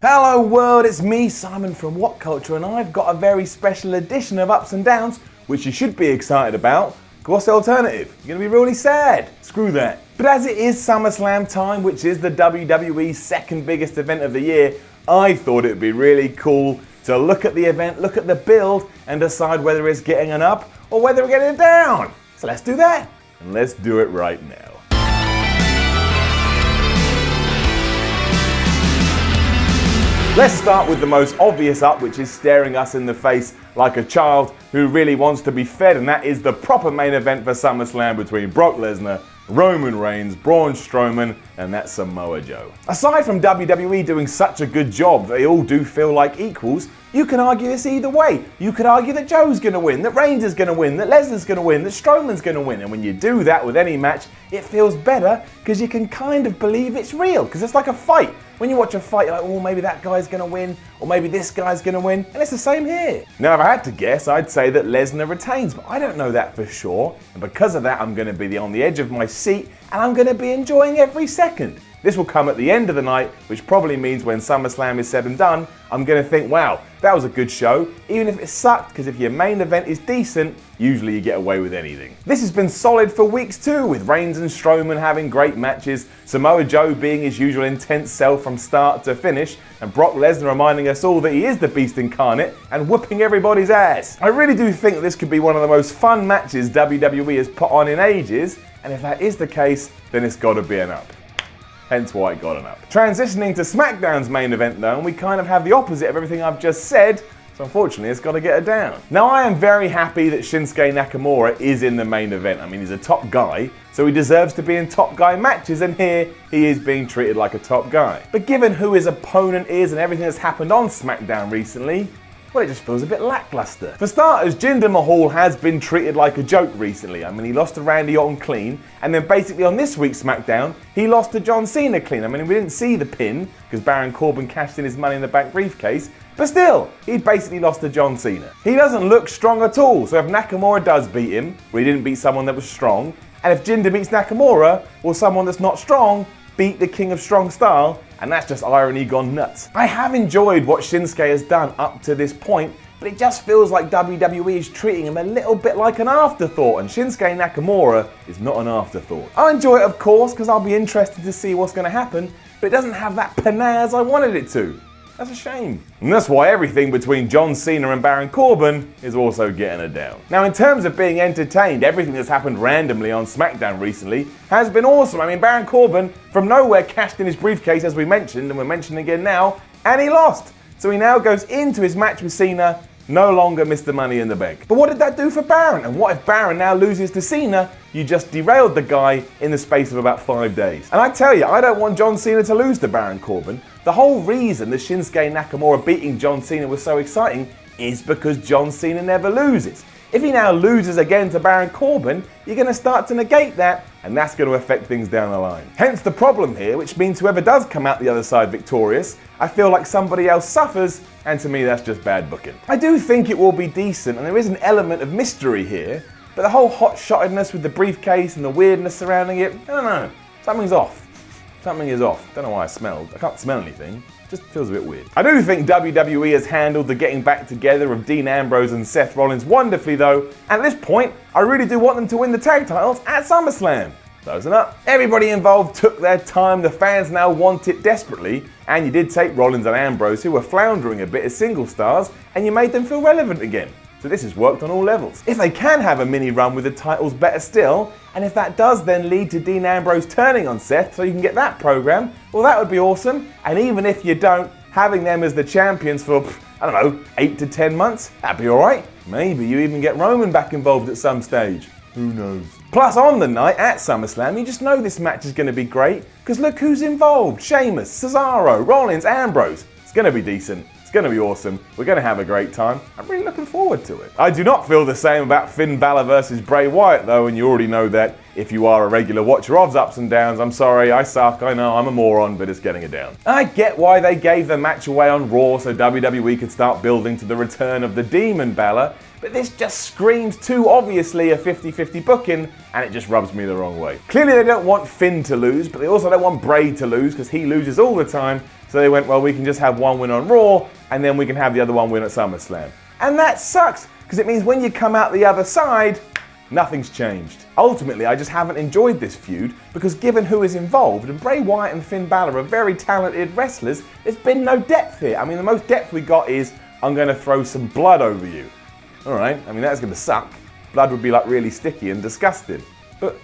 Hello world, it's me, Simon from WhatCulture, and I've got a very special edition of Ups and Downs, which you should be excited about. What's the alternative? You're going to be really sad. Screw that. But as it is SummerSlam time, which is the WWE's second biggest event of the year, I thought it would be really cool to look at the event, look at the build, and decide whether it's getting an up or whether we're getting a down. So let's do that, and let's do it right now. Let's start with the most obvious up, which is staring us in the face like a child who really wants to be fed, and that is the proper main event for SummerSlam between Brock Lesnar, Roman Reigns, Braun Strowman, and that's Samoa Joe. Aside from WWE doing such a good job, they all do feel like equals. You can argue this either way. You could argue that Joe's going to win, that Reigns is going to win, that Lesnar's going to win, that Strowman's going to win. And when you do that with any match, it feels better because you can kind of believe it's real, because it's like a fight. When you watch a fight, you're like, oh, maybe that guy's going to win, or maybe this guy's going to win, and it's the same here. Now, if I had to guess, I'd say that Lesnar retains, but I don't know that for sure, and because of that, I'm going to be on the edge of my seat, and I'm going to be enjoying every second. This will come at the end of the night, which probably means when SummerSlam is said and done, I'm going to think, wow, that was a good show, even if it sucked, because if your main event is decent, usually you get away with anything. This has been solid for weeks too, with Reigns and Strowman having great matches, Samoa Joe being his usual intense self from start to finish, and Brock Lesnar reminding us all that he is the beast incarnate and whooping everybody's ass. I really do think that this could be one of the most fun matches WWE has put on in ages, and if that is the case, then it's got to be an up. Hence why it got an up. Transitioning to Smackdown's main event though, and we kind of have the opposite of everything I've just said, so unfortunately it's got to get a down. Now I am very happy that Shinsuke Nakamura is in the main event. I mean, he's a top guy, so he deserves to be in top guy matches, and here he is being treated like a top guy. But given who his opponent is and everything that's happened on Smackdown recently, well, it just feels a bit lackluster. For starters, Jinder Mahal has been treated like a joke recently. I mean, he lost to Randy Orton clean, and then basically on this week's SmackDown, he lost to John Cena clean. I mean, we didn't see the pin, because Baron Corbin cashed in his Money in the Bank briefcase, but still, he basically lost to John Cena. He doesn't look strong at all, so if Nakamura does beat him, well, he didn't beat someone that was strong, and if Jinder beats Nakamura, well, someone that's not strong beat the King of Strong Style, and that's just irony gone nuts. I have enjoyed what Shinsuke has done up to this point, but it just feels like WWE is treating him a little bit like an afterthought, and Shinsuke Nakamura is not an afterthought. I enjoy it, of course, because I'll be interested to see what's going to happen, but it doesn't have that panache I wanted it to. That's a shame. And that's why everything between John Cena and Baron Corbin is also getting a down. Now, in terms of being entertained, everything that's happened randomly on SmackDown recently has been awesome. I mean, Baron Corbin from nowhere cashed in his briefcase, as we mentioned, and we're mentioning again now, and he lost. So he now goes into his match with Cena, no longer Mr. Money in the Bank. But what did that do for Baron? And what if Baron now loses to Cena? You just derailed the guy in the space of about 5 days. And I tell you, I don't want John Cena to lose to Baron Corbin. The whole reason that Shinsuke Nakamura beating John Cena was so exciting is because John Cena never loses. If he now loses again to Baron Corbin, you're going to start to negate that, and that's going to affect things down the line. Hence the problem here, which means whoever does come out the other side victorious, I feel like somebody else suffers, and to me that's just bad booking. I do think it will be decent, and there is an element of mystery here, but the whole hot-shottedness with the briefcase and the weirdness surrounding it, I don't know, something's off. Something is off. Don't know why I smelled. I can't smell anything. Just feels a bit weird. I do think WWE has handled the getting back together of Dean Ambrose and Seth Rollins wonderfully though, and at this point, I really do want them to win the tag titles at SummerSlam. Those are up. Everybody involved took their time, the fans now want it desperately, and you did take Rollins and Ambrose, who were floundering a bit as single stars, and you made them feel relevant again. So this has worked on all levels. If they can have a mini run with the titles, better still, and if that does then lead to Dean Ambrose turning on Seth so you can get that program, well that would be awesome, and even if you don't, having them as the champions for, I don't know, 8 to 10 months, that'd be alright. Maybe you even get Roman back involved at some stage. Who knows? Plus on the night at SummerSlam, you just know this match is going to be great, because look who's involved. Sheamus, Cesaro, Rollins, Ambrose. It's going to be decent. It's going to be awesome. We're going to have a great time. I'm really looking forward to it. I do not feel the same about Finn Balor versus Bray Wyatt though, and you already know that if you are a regular watcher of Ups and Downs. I'm sorry, I suck, I know, I'm a moron, but it's getting a down. I get why they gave the match away on Raw so WWE could start building to the return of the Demon Balor, but this just screams too obviously a 50-50 booking, and it just rubs me the wrong way. Clearly they don't want Finn to lose, but they also don't want Bray to lose because he loses all the time, So they went, well, we can just have one win on Raw, and then we can have the other one win at SummerSlam. And that sucks, because it means when you come out the other side, nothing's changed. Ultimately, I just haven't enjoyed this feud, because given who is involved, and Bray Wyatt and Finn Balor are very talented wrestlers, there's been no depth here. I mean, the most depth we got is, I'm going to throw some blood over you. Alright, I mean, that's going to suck. Blood would be like really sticky and disgusting. But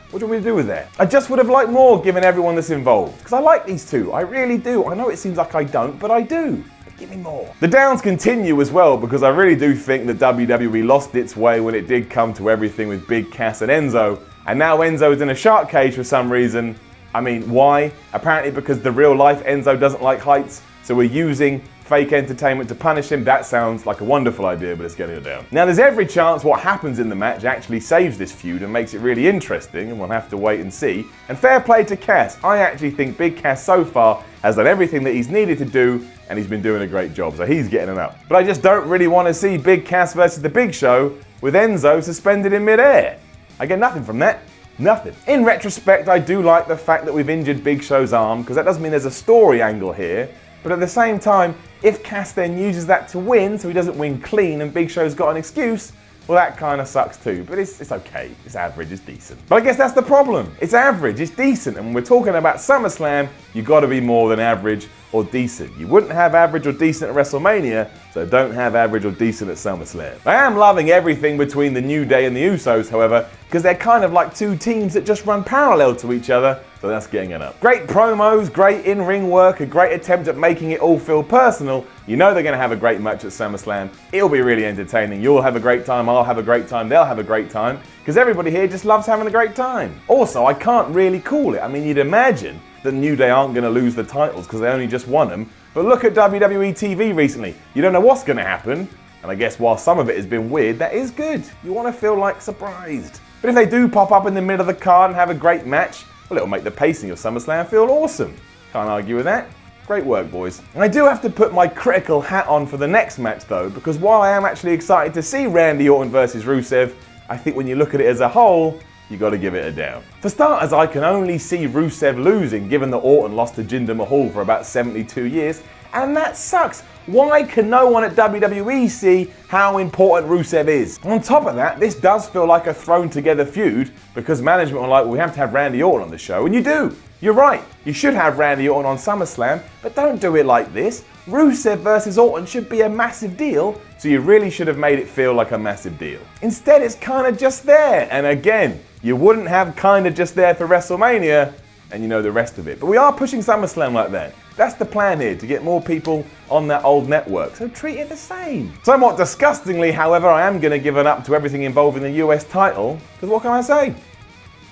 what do you want me to do with that? I just would have liked more given everyone that's involved. Because I like these two, I really do. I know it seems like I don't, but I do. But give me more. The downs continue as well, because I really do think that WWE lost its way when it did come to everything with Big Cass and Enzo. And now Enzo's in a shark cage for some reason. I mean, why? Apparently because the real life Enzo doesn't like heights, so we're using fake entertainment to punish him. That sounds like a wonderful idea, but it's getting it down. Now, there's every chance what happens in the match actually saves this feud and makes it really interesting, and we'll have to wait and see. And fair play to Cass. I actually think Big Cass so far has done everything that he's needed to do, and he's been doing a great job, so he's getting it up. But I just don't really want to see Big Cass versus the Big Show with Enzo suspended in midair. I get nothing from that. Nothing. In retrospect, I do like the fact that we've injured Big Show's arm, because that doesn't mean there's a story angle here. But at the same time, if Cass then uses that to win, so he doesn't win clean and Big Show's got an excuse, well, that kind of sucks too. But it's okay. It's average. It's decent. But I guess that's the problem. It's average. It's decent. And when we're talking about SummerSlam, you got to be more than average or decent. You wouldn't have average or decent at WrestleMania, so don't have average or decent at SummerSlam. I am loving everything between the New Day and the Usos, however, because they're kind of like two teams that just run parallel to each other, so that's getting it up. Great promos, great in-ring work, a great attempt at making it all feel personal. You know they're going to have a great match at SummerSlam. It'll be really entertaining. You'll have a great time, I'll have a great time, they'll have a great time, because everybody here just loves having a great time. Also, I can't really call it. I mean, you'd imagine that New Day aren't going to lose the titles because they only just won them. But look at WWE TV recently. You don't know what's going to happen. And I guess while some of it has been weird, that is good. You want to feel like surprised. But if they do pop up in the middle of the card and have a great match, well, it'll make the pacing of SummerSlam feel awesome. Can't argue with that. Great work, boys. And I do have to put my critical hat on for the next match, though, because while I am actually excited to see Randy Orton versus Rusev, I think when you look at it as a whole, you got to give it a down. For starters, I can only see Rusev losing, given that Orton lost to Jinder Mahal for about 72 years, and that sucks. Why can no one at WWE see how important Rusev is? On top of that, this does feel like a thrown together feud, because management were like, well, we have to have Randy Orton on the show, and you do. You're right, you should have Randy Orton on SummerSlam, but don't do it like this. Rusev versus Orton should be a massive deal, so you really should have made it feel like a massive deal. Instead, it's kind of just there, and again, you wouldn't have kind of just there for WrestleMania, and you know the rest of it. But we are pushing SummerSlam like that. That's the plan here, to get more people on that old network, so treat it the same. Somewhat disgustingly, however, I am going to give it up to everything involving the US title, because what can I say?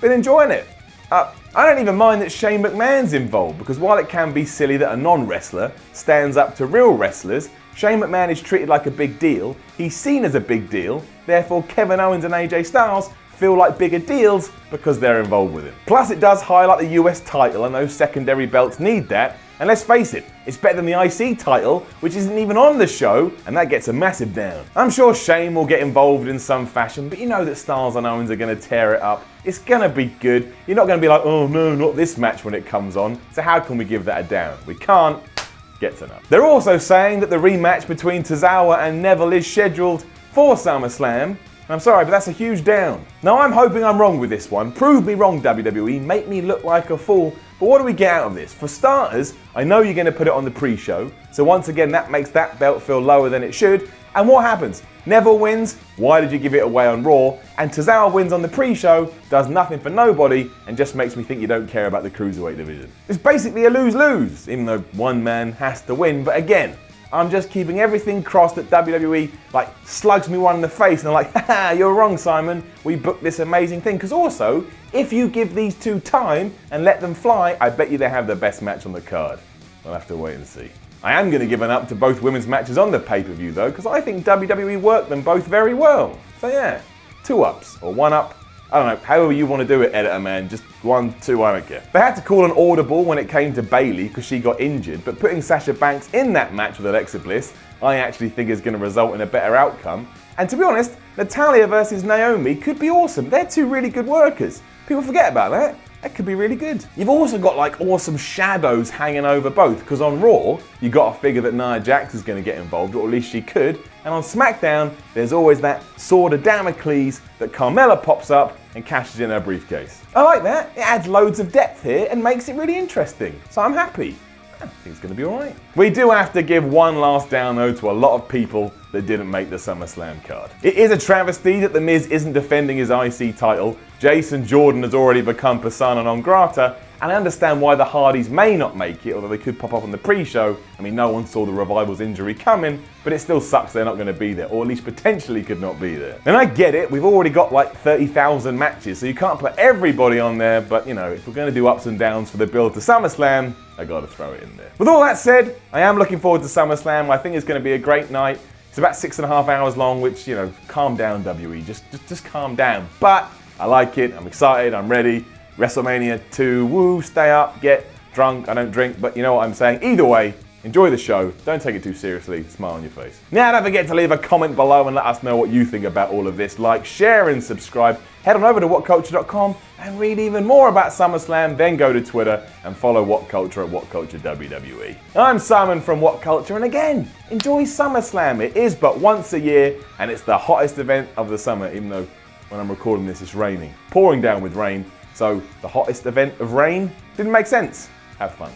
Been enjoying it. I don't even mind that Shane McMahon's involved, because while it can be silly that a non-wrestler stands up to real wrestlers, Shane McMahon is treated like a big deal, he's seen as a big deal, therefore Kevin Owens and AJ Styles feel like bigger deals because they're involved with it. Plus it does highlight the US title, and those secondary belts need that, and let's face it, it's better than the IC title, which isn't even on the show, and that gets a massive down. I'm sure Shane will get involved in some fashion, but you know that Styles and Owens are going to tear it up. It's going to be good. You're not going to be like, oh no, not this match when it comes on. So how can we give that a down? We can't. Gets enough. They're also saying that the rematch between Tozawa and Neville is scheduled for SummerSlam. I'm sorry, but that's a huge down. Now I'm hoping I'm wrong with this one. Prove me wrong, WWE. Make me look like a fool. But what do we get out of this? For starters, I know you're going to put it on the pre-show. So once again, that makes that belt feel lower than it should. And what happens? Neville wins. Why did you give it away on Raw? And Tozawa wins on the pre-show, does nothing for nobody, and just makes me think you don't care about the Cruiserweight division. It's basically a lose-lose, even though one man has to win. But again, I'm just keeping everything crossed that WWE slugs me one in the face and they're like, haha, you're wrong, Simon. We booked this amazing thing. Because also, if you give these two time and let them fly, I bet you they have the best match on the card. We'll have to wait and see. I am going to give an up to both women's matches on the pay-per-view though, because I think WWE worked them both very well. So yeah, 2 ups or 1 up. I don't know, however you want to do it, editor man, just 1, 2, I don't care. They had to call an audible when it came to Bayley because she got injured, but putting Sasha Banks in that match with Alexa Bliss, I actually think is going to result in a better outcome. And to be honest, Natalya versus Naomi could be awesome. They're 2 really good workers. People forget about that. That could be really good. You've also got like awesome shadows hanging over both, because on Raw, you got to figure that Nia Jax is going to get involved, or at least she could. And on Smackdown, there's always that sword of Damocles that Carmella pops up and cashes in her briefcase. I like that. It adds loads of depth here and makes it really interesting. So I'm happy. I think it's going to be alright. We do have to give one last down though to a lot of people that didn't make the SummerSlam card. It is a travesty that The Miz isn't defending his IC title. Jason Jordan has already become persona non grata, and I understand why the Hardys may not make it, although they could pop up on the pre-show. I mean, no one saw the Revival's injury coming, but it still sucks they're not going to be there, or at least potentially could not be there. And I get it, we've already got like 30,000 matches, so you can't put everybody on there, but you know, if we're going to do ups and downs for the build to SummerSlam, I gotta throw it in there. With all that said, I am looking forward to SummerSlam. I think it's going to be a great night. It's about 6.5 hours long, which, you know, calm down, WWE. Just calm down. But I like it. I'm excited. I'm ready. WrestleMania 2. Woo, stay up, get drunk. I don't drink, but you know what I'm saying. Either way, enjoy the show. Don't take it too seriously. Smile on your face. Now, don't forget to leave a comment below and let us know what you think about all of this. Like, share, and subscribe. Head on over to WhatCulture.com and read even more about SummerSlam. Then go to Twitter and follow WhatCulture at WhatCulture WWE. I'm Simon from WhatCulture, and again, enjoy SummerSlam. It is but once a year, and it's the hottest event of the summer, even though when I'm recording this it's raining. Pouring down with rain, so the hottest event of rain didn't make sense. Have fun.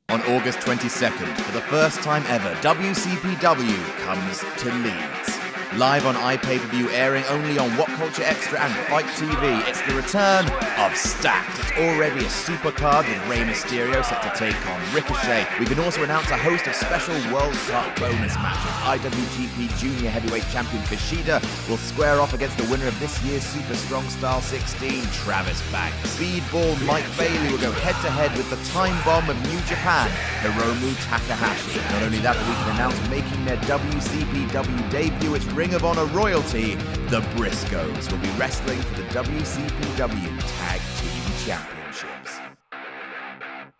On August 22nd, for the first time ever, WCPW comes to Leeds. Live on iPay-per-view, airing only on WhatCulture Extra and Fight TV, it's the return of Stacked. It's already a super card with Rey Mysterio set to take on Ricochet. We can also announce a host of special World Cup bonus matches. IWGP Junior Heavyweight Champion Kushida will square off against the winner of this year's Super Strong Style 16, Travis Banks. Speedball Mike Bailey will go head-to-head with the Time Bomb of New Japan, Hiromu Takahashi. Not only that, but we can announce making their WCPW debut, it's Ring of Honor royalty, the Briscoes will be wrestling for the WCPW Tag Team Championships.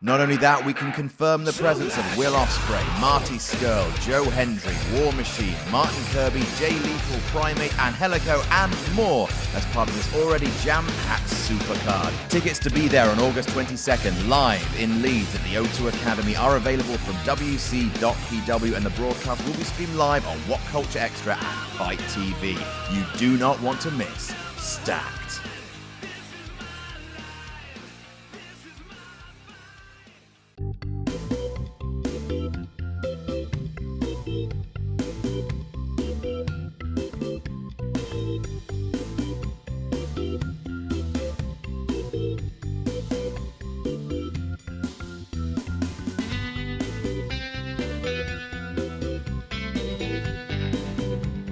Not only that, we can confirm the presence of Will Ospreay, Marty Scurll, Joe Hendry, War Machine, Martin Kirby, Jay Lethal, Primate, Angelico, and more as part of this already jam-packed supercard. Tickets to be there on August 22nd, live in Leeds at the O2 Academy, are available from wc.pw, and the broadcast will be streamed live on WhatCulture Extra and Fight TV. You do not want to miss Stacked.